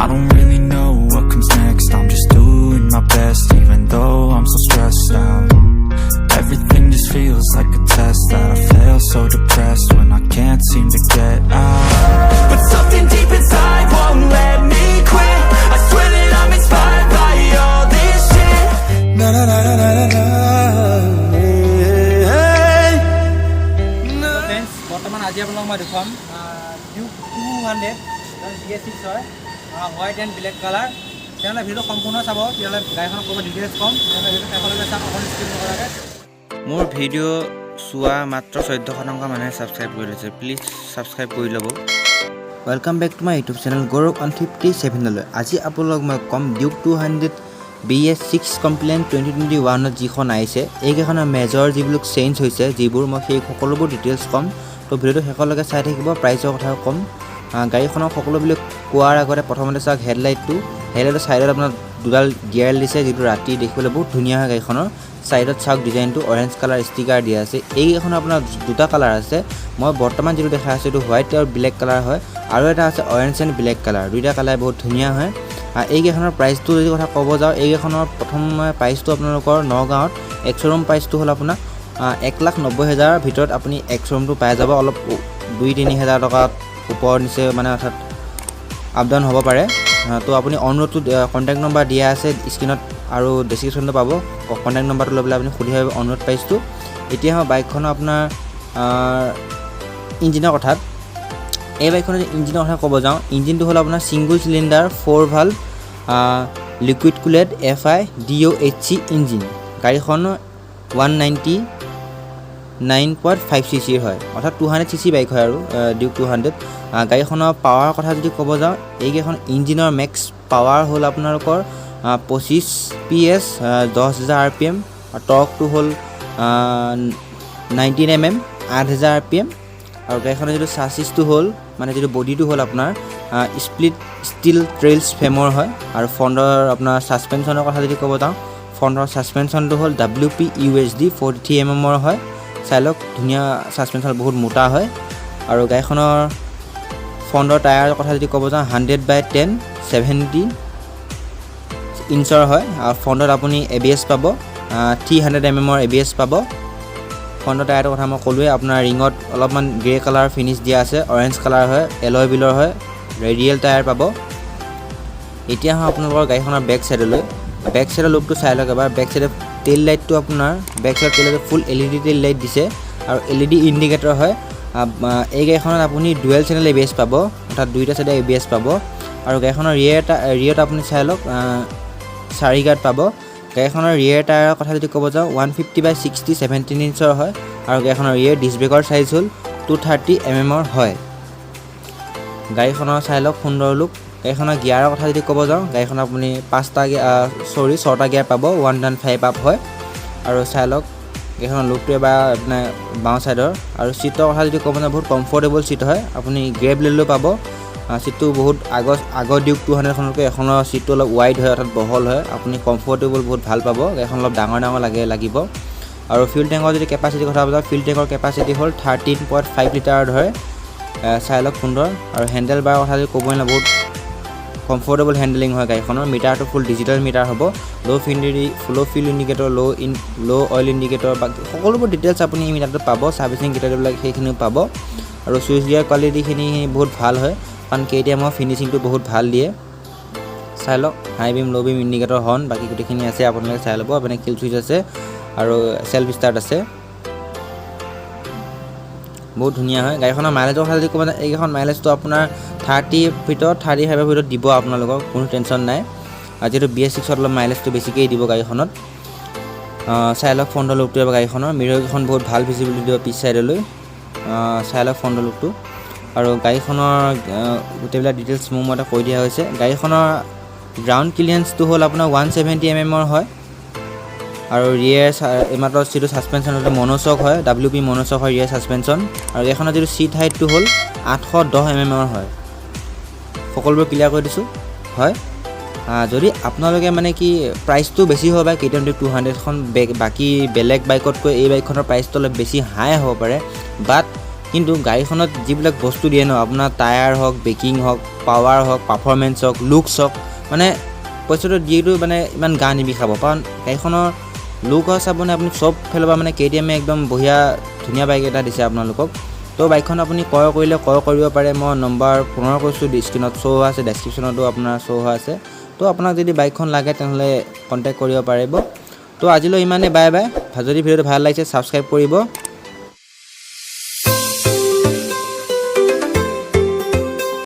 I don't really know what comes next. I'm just doing my best, even though I'm so stressed out. Everything just feels like a test that I fail, so depressed when I can't seem to get out. But something deep inside won't let me quit. I swear that I'm inspired by all this shit. Na na na na na na. Friends, বৰ্তমান আজি আপোনালোকক মই দেখুৱাম Duke 200 BS6 হয় white and black colour তেনেহ'লে video' সম্পূৰ্ণ চাব তেতিয়াহ'লে গাড়ীখনৰ ক'ব ডিটেইলছ ক'ম তেনেহ'লে ভিডিঅ' একেলগে চাম অকণ স্কিপ নকৰাকৈ মোৰ ভিডিঅ' চোৱা মাত্ৰ 1400 মানুহে ছাবস্ক্ৰাইব কৰি লৈছে প্লিজ ছাবস্ক্ৰাইব কৰি ল'ব welcome back to my YouTube channel Gaurav 157 লৈ আজি আপোনালোকক মই ক'ম Duke 200 BS6 কমপ্লেইন 2021 যিখন আহিছে এইকেইখনৰ মেজৰ যিবিলাক চেঞ্জ হৈছে যিবোৰ মই সেই সকলোবোৰ ডিটেইলছ ক'ম তো ভিডিঅ'টো শেষলৈকে চাই থাকিব প্ৰাইচৰ কথা ক'ম গাড়ীখনৰ সকলোবিলাক কোৱাৰ আগতে প্ৰথমতে চাওক হেডলাইটৰ চাইডত আপোনাৰ দুডাল গিয়াৰ দিছে যিটো ৰাতি দেখিবলৈ বহুত ধুনীয়া হয় গাড়ীখনৰ সাইডত চাওক ডিজাইনটো অৰেঞ্জ কালাৰ ষ্টিকাৰ দিয়া আছে এইখন আপোনাৰ দুটা কালাৰ আছে মই বৰ্তমান যেটো দেখা আছে এটো হোৱাইট আৰু ব্লেক কালাৰ হয় আৰু এটা আছে অৰেঞ্জ এণ্ড ব্লেক কালাৰ দুইটা কালাৰ বহুত ধুনীয়া হয় এইকেইখনৰ প্ৰাইচটো যদি কথা ক'ব যাওঁ এইকেইখনৰ প্ৰথম প্ৰাইচটো আপোনালোকৰ নগাঁৱত এক শ্বৰুম প্ৰাইচটো হ'ল আপোনাৰ 1,90,000 ভিতৰত আপুনি এক শ্বৰুমটো পাই যাব অলপ 2-3,000 টকা ওপৰ নিচে মানে অৰ্থাৎ আপ ডাউন হ'ব পাৰে তো আপুনি অনুৰোধটো কন্টাক্ট নম্বৰ দিয়া আছে স্ক্ৰিনত আৰু ডেসক্ৰিপশনটো পাব কন্টাক্ট নম্বৰটো লৈ পেলাই আপুনি সুধি আহিব অনুৰোধ পাইছো এতিয়া হয় বাইকখনৰ আপোনাৰ ইঞ্জিনৰ কথাত এই বাইকখনৰ ইঞ্জিনৰ কথা ক'ব যাওঁ ইঞ্জিনটো হ'ল আপোনাৰ single cylinder 4 valve liquid cooled FI DOHC engine গাড়ীখন 199.5 cc হয় অৰ্থাৎ 200 cc বাইক হয় আৰু Duke 200 গাড়ীখনৰ পাৱাৰ কথা যদি ক'ব যাওঁ এইকেইখন ইঞ্জিনৰ মেক্স পাৱাৰ হ'ল আপোনালোকৰ 25 PS 10,000 rpm আৰু টৰ্কটো হ'ল 19 mm 8,000 rpm আৰু গাড়ীখনৰ যেটো চাচিছটো হ'ল মানে যেটো বডিটো হ'ল আপোনাৰ স্প্লিট ষ্টিল ট্ৰেইলছ ফ্ৰেমৰ হয় আৰু ফ্ৰণ্টৰ আপোনাৰ সাসপেনশনৰ কথা যদি ক'ব যাওঁ ফ্ৰণ্টৰ সাসপেনশনটো হ'ল WP USD 43 mm ৰ হয় চাইলক ধুনীয়া সাসপেনশন বহুত মোটা হয় আৰু গাড়ীখনৰ ফ্ৰণ্টৰ টায়াৰৰ কথা যদি ক'ব যাওঁ 100/10 70 ইঞ্চৰ হয় আৰু ফ্ৰণ্টত আপুনি ABS পাব 300 mm ৰ ABS পাব ফ্ৰণ্টৰ টায়াৰৰ কথা মই ক'লোৱে আপোনাৰ ৰিঙত অলপমান গ্ৰে কালাৰ ফিনিশ দিয়া আছে অৰেঞ্জ কালাৰ হয় এলয় বিলৰ হয় ৰেডিয়েল টায়াৰ পাব এতিয়া হয় আপোনালোকৰ গাড়ীখনৰ বেক সাইডলৈ বেক সাইডৰ লুকটো চাই লওক এবাৰ বেক সাইডৰ টেইল লাইটটো আপোনাৰ বেক সাইডৰ টেইল লাইট ফুল LED টেইল লাইট দিছে আৰু LED ইন্ডিকেটৰ হয় এই গাড়ীখনত আপুনি ডুৱেল চেনেল ABS পাব অৰ্থাৎ দুইটা সাইডে ABS পাব আৰু গাড়ীখনৰ ৰিয়েৰত আপুনি চাই লওক 4 গাৰ্ড পাব গাড়ীখনৰ ৰিয়েৰ টায়াৰৰ কথা যদি ক'ব যাওঁ 150/60 17 ইঞ্চৰ হয় আৰু গাড়ীখনৰ ৰিয়েৰ ডিস্ক ব্ৰেকৰ সাইজ হ'ল 230 mm ৰ হয় গাড়ীখনৰ চাই লওক সুন্দৰ লুক গাড়ীখনৰ গিয়াৰৰ কথা যদি ক'ব যাওঁ গাড়ীখন আপুনি 6টা গিয়াৰ পাব 1.5 আপ হয় আৰু চাই লওক গাড়ীখনৰ লুকটো এবাৰ আপোনাৰ বাওঁ সাইডৰ আৰু সিটৰ কথা যদি ক'ব যাওঁ বহুত কমফৰ্টেবল সিট হয় আপুনি গ্ৰেব লেলো পাব সিটটো বহুত আগৰ Duke 200 খনকৈ এখনৰ সিটটো অলপ ওয়াইড হয় অৰ্থাৎ বহল হয় আপুনি কমফৰ্টেবল বহুত ভাল পাব গাড়ীখন অলপ ডাঙৰ লাগিব আৰু ফিউল টেংকৰ যদি কেপাসিটি কথা ক'ব যাওঁ ফিউল টেংকৰ কেপাসিটি হ'ল 13.5 লিটাৰ ধৰে চাই লওক সুন্দৰ আৰু হেণ্ডেল বাৰৰ কথা যদি ক'বই না বহুত কমফৰ্টেবল হেণ্ডলিং হয় গাড়ীখনৰ মিটাৰটো ফুল ডিজিটেল মিটাৰ হ'ব লো ফিউল ইণ্ডিকেটৰ লো অইল ইণ্ডিকেটৰ বাকি সকলোবোৰ ডিটেইলছ আপুনি এই মিটাৰটো পাব সাৰ্ভিসিং কিটবিলাক সেইখিনিও পাব আৰু সুইচ গিয়াৰ কোৱালিটিখিনি বহুত ভাল হয় কাৰণ KTMৰ ফিনিশিংটো বহুত ভাল দিয়ে চাই লওক হাই বিম লো বিম ইণ্ডিকেটৰ হৰ্ন বাকি গোটেইখিনি আছে আপোনালোকে চাই ল'ব আপুনি কিল সুইচ আছে আৰু সেলফ ষ্টাৰ্ট আছে বহুত ধুনীয়া হয় গাড়ীখনৰ মাইলেজৰ কথা যদি ক'ব এইখন মাইলেজটো আপোনাৰ 30 ভিতৰত 35 ভিতৰত দিব আপোনালোকক কোনো টেনচন নাই আৰু যেটো BS6 অলপ মাইলেজটো বেছিকৈ দিব গাড়ীখনত চাই লওক ফ্ৰণ্টৰ লুকটো এবাৰ গাড়ীখনৰ মিৰৰখন বহুত ভাল ভিজিবিলিটি দিব পিছ সাইডলৈ চাই লওক ফ্ৰণ্টৰ লুকটো আৰু গাড়ীখনৰ গোটেইবিলাক ডিটেইলছ মোৰ মতে কৈ দিয়া হৈছে গাড়ীখনৰ গ্ৰাউণ্ড ক্লিয়াৰেন্সটো হ'ল আপোনাৰ 170 mm ৰ হয় আৰু ৰিয়েৰ এমাত্ৰ সিটো সাসপেনশন হ'ল মনোশক হয় WP মনোশক হয় ৰিয়েৰ সাসপেনশন আৰু গাড়ীখনৰ যেটো সিট হাইটটো হ'ল 810 mm ৰ হয় সকলোবোৰ ক্লিয়াৰ কৰি দিছো হয় যদি আপোনালোকে মানে কি প্ৰাইচটো বেছি হয় বা KTM Duke 200 খন বাকি বেলেগ বাইকতকৈ এই বাইকখনৰ প্ৰাইচটো অলপ বেছি হাই হ'ব পাৰে বাট কিন্তু গাড়ীখনত যিবিলাক বস্তু দিয়ে ন আপোনাৰ টায়াৰ হওক বেকিং হওক পাৱাৰ হওক পাৰফৰ্মেঞ্চ হওক লুকছ হওক মানে পইচাটো দিয়েতো মানে ইমান গা নিবিষাব কাৰণ গাড়ীখনৰ লুক আছে আপুনি চব ফালৰ পৰা মানে KTM একদম বঢ়িয়া ধুনীয়া বাইক এটা দিছে আপোনালোকক তো বাইকখন আপুনি ক্ৰয় কৰিলে ক্ৰয় কৰিব পাৰে মই নম্বৰ পুনৰ কৈছোঁ স্ক্ৰীনত শ্ব' হৈ আছে ডেছক্ৰিপশ্যনতো আপোনাৰ শ্ব' হৈ আছে তো আপোনাক যদি বাইকখন লাগে তেনেহ'লে কণ্টেক্ট কৰিব পাৰিব তো আজিলৈ ইমানেই বাই বাই যদি ভিডিঅ'টো ভাল লাগিছে ছাবস্ক্ৰাইব কৰিব